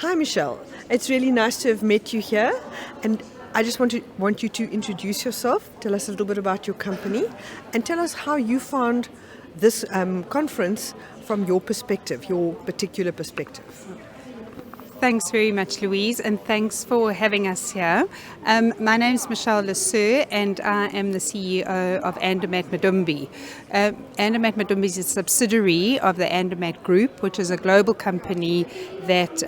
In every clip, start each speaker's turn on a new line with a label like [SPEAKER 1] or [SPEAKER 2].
[SPEAKER 1] Hi, Michelle. It's really nice to have met you here, and I just want you to introduce yourself. Tell us a little bit about your company, and tell us how you found this conference from your perspective, your particular perspective.
[SPEAKER 2] Thanks very much, Louise, and thanks for having us here. My name is Michelle Lesur, and I am the CEO of Andermatt Madumbi. Andermatt Madumbi is a subsidiary of the Andermatt Group, which is a global company that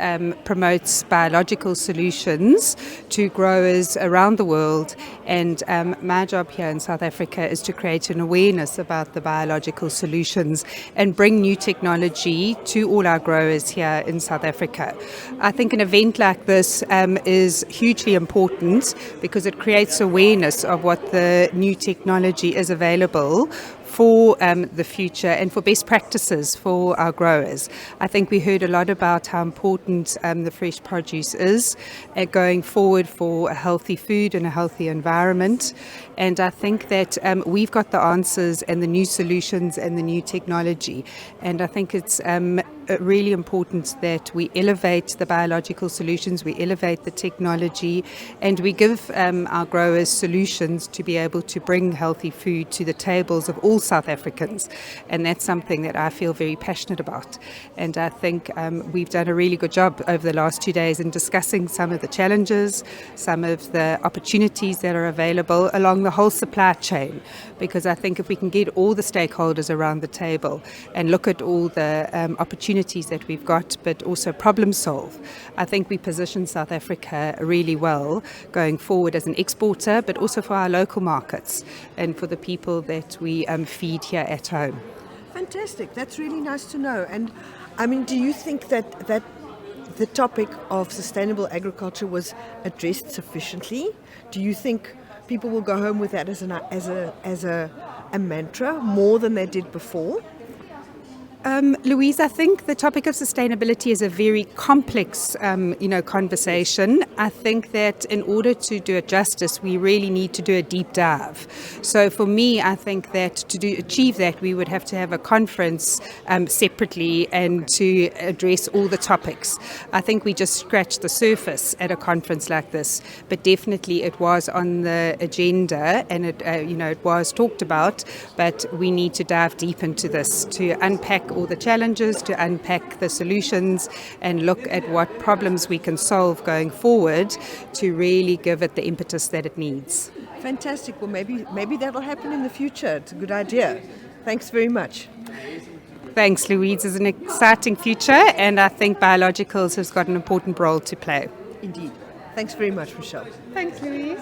[SPEAKER 2] promotes biological solutions to growers around the world. And my job here in South Africa is to create an awareness about the biological solutions and bring new technology to all our growers here in South Africa. I think an event like this is hugely important because it creates awareness of what the new technology is available for the future and for best practices for our growers. I think we heard a lot about how important the fresh produce is going forward for a healthy food and a healthy environment. And I think that we've got the answers and the new solutions and the new technology. And I think it's really important that we elevate the biological solutions, we elevate the technology, and we give our growers solutions to be able to bring healthy food to the tables of all South Africans. And that's something that I feel very passionate about. And I think we've done a really good job over the last 2 days in discussing some of the challenges, some of the opportunities that are available along the whole supply chain. Because I think if we can get all the stakeholders around the table and look at all the opportunities that we've got, but also problem solve, I think we position South Africa really well going forward as an exporter, but also for our local markets and for the people that we feed here at home.
[SPEAKER 1] Fantastic. That's really nice to know. And I mean, do you think that the topic of sustainable agriculture was addressed sufficiently? Do you think people will go home with that as a mantra more than they did before?
[SPEAKER 2] Louise, I think the topic of sustainability is a very complex, conversation. I think that in order to do it justice, we really need to do a deep dive. So for me, I think that to achieve that, we would have to have a conference separately and to address all the topics. I think we just scratched the surface at a conference like this, but definitely it was on the agenda and it was talked about, but we need to dive deep into this to unpack all the challenges, to unpack the solutions and look at what problems we can solve going forward to really give it the impetus that it needs.
[SPEAKER 1] Fantastic. Well, maybe that'll happen in the future. It's a good idea. Thanks very much.
[SPEAKER 2] Thanks, Louise. It's an exciting future, and I think biologicals has got an important role to play.
[SPEAKER 1] Indeed. Thanks very much, Michelle.
[SPEAKER 2] Thanks, Louise.